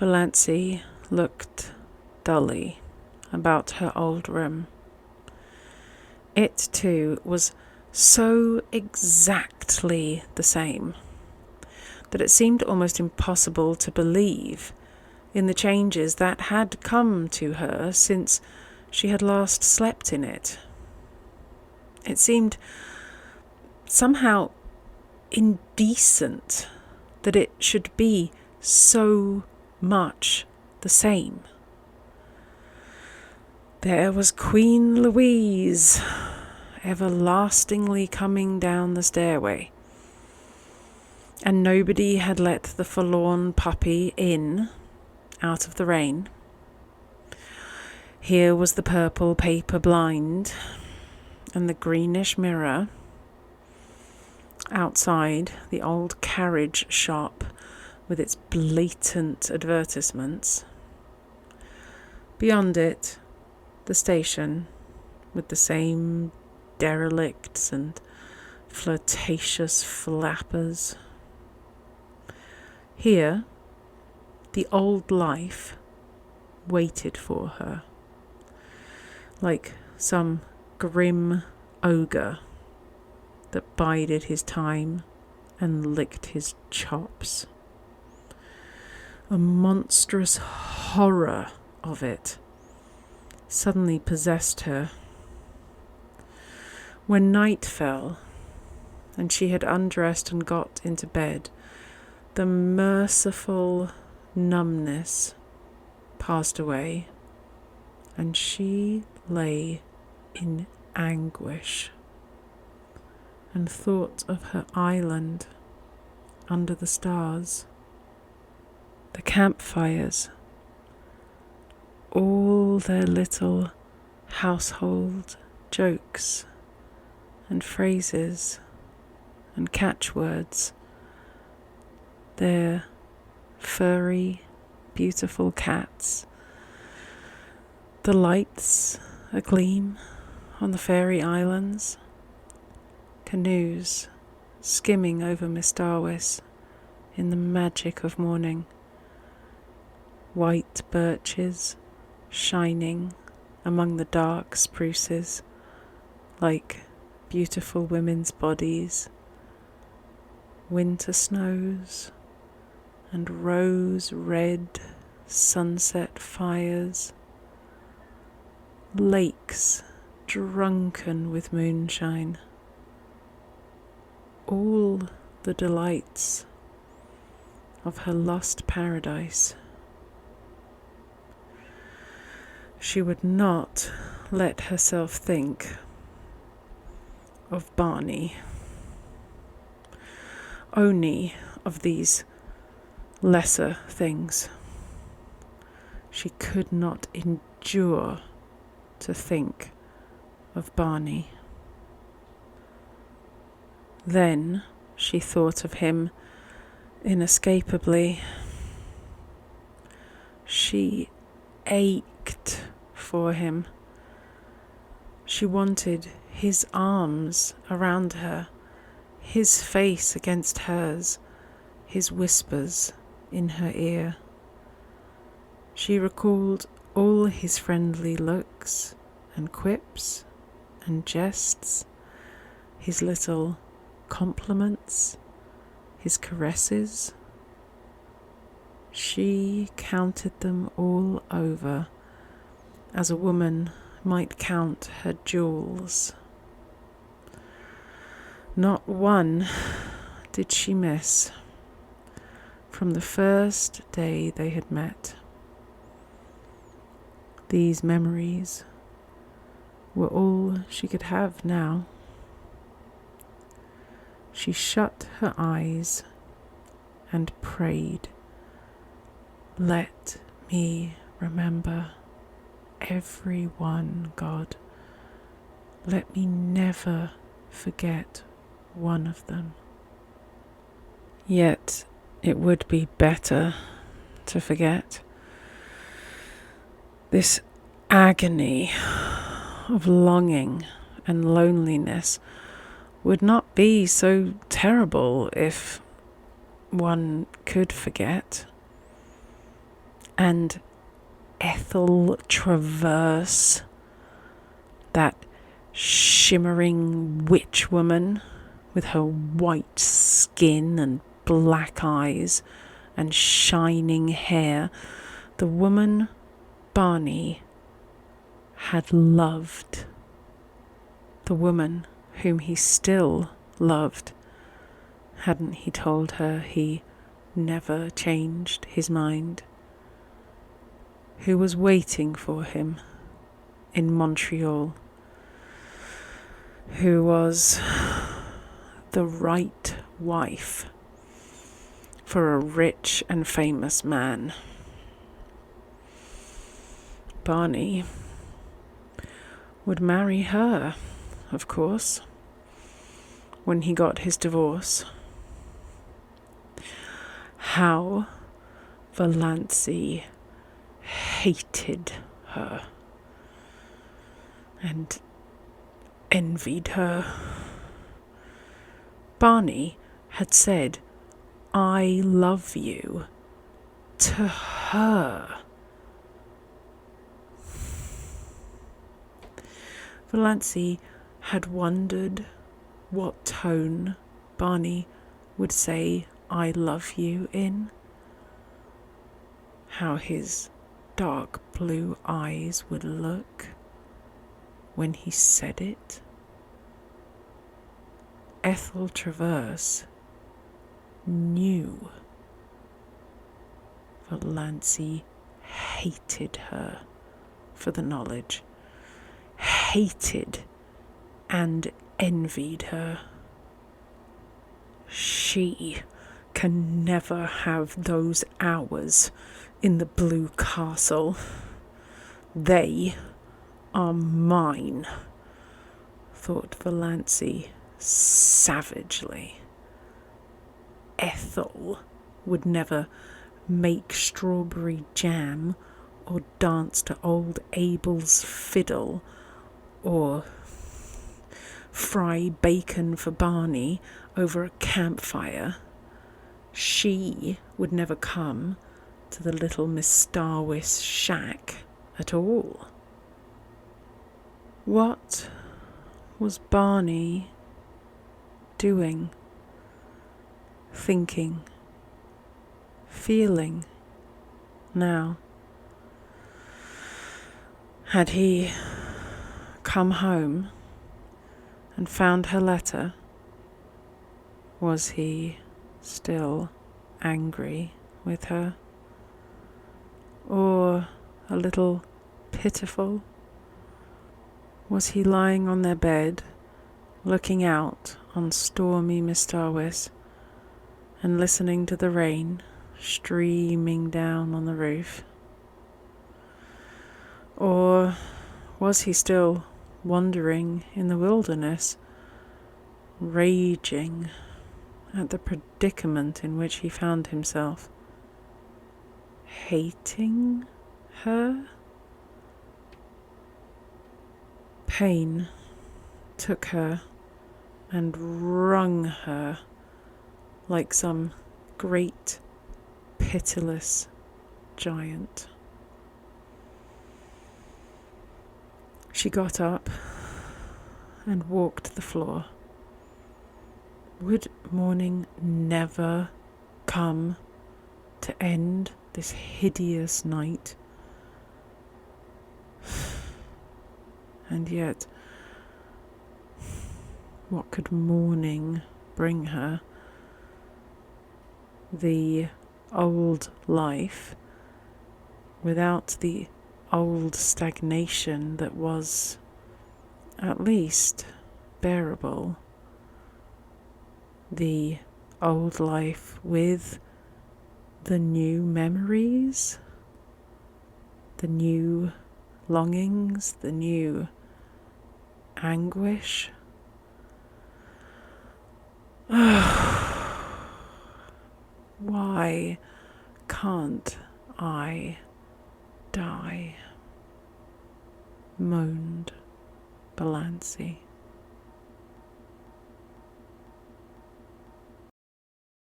Valancy looked dully about her old room. It, too, was so exactly the same that it seemed almost impossible to believe in the changes that had come to her since she had last slept in it. It seemed somehow indecent that it should be so much the same. There was Queen Louise, everlastingly coming down the stairway, and nobody had let the forlorn puppy in out of the rain. Here was the purple paper blind and the greenish mirror. Outside, the old carriage shop with its blatant advertisements. Beyond it, the station with the same derelicts and flirtatious flappers. Here, the old life waited for her, like some grim ogre that bided his time and licked his chops. A monstrous horror of it suddenly possessed her. When night fell and she had undressed and got into bed, the merciful numbness passed away, and she lay in anguish and thought of her island under the stars, the campfires, all their little household jokes and phrases and catchwords, their furry, beautiful cats, the lights agleam on the fairy islands, canoes skimming over Mistawis in the magic of morning, white birches shining among the dark spruces like beautiful women's bodies, winter snows and rose-red sunset fires, lakes drunken with moonshine, all the delights of her lost paradise. She would not let herself think of Barney, only of these lesser things. She could not endure to think of Barney. Then she thought of him inescapably. She ached for him. She wanted his arms around her, his face against hers, his whispers in her ear. She recalled all his friendly looks and quips and jests, his little compliments, his caresses. She counted them all over as a woman might count her jewels. Not one did she miss from the first day they had met. These memories were all she could have now. She shut her eyes and prayed, "Let me remember every one, God. Let me never forget one of them." Yet it would be better to forget. This agony of longing and loneliness would not be so terrible if one could forget. And Ethel Traverse, that shimmering witch woman with her white skin and black eyes and shining hair, the woman Barney had loved, the woman whom he still loved. Hadn't he told her he never changed his mind? Who was waiting for him in Montreal? Who was the right wife for a rich and famous man? Barney would marry her, of course, when he got his divorce. How Valancy hated her and envied her. Barney had said, "I love you," to her. Valancy had wondered what tone Barney would say "I love you" in, how his dark blue eyes would look when he said it. Ethel Traverse knew Valancy hated her for the knowledge, hated and envied her. She can never have those hours in the blue castle. They are mine, thought Valancy savagely. Ethel would never make strawberry jam or dance to old Abel's fiddle or fry bacon for Barney over a campfire. She would never come to the little Miss Starwis shack at all. What was Barney doing, thinking, feeling now? Had he come home and found her letter? Was he still angry with her? Or a little pitiful? Was he lying on their bed, looking out on stormy Miss Starwis and listening to the rain streaming down on the roof? Or was he still wandering in the wilderness, raging at the predicament in which he found himself, hating her? Pain took her and wrung her like some great, pitiless giant. She got up and walked the floor. Would morning never come to end this hideous night? And yet, what could morning bring her? The old life without the old stagnation that was at least bearable. The old life with the new memories, the new longings, the new anguish. Why can't I die? Moaned Valancy.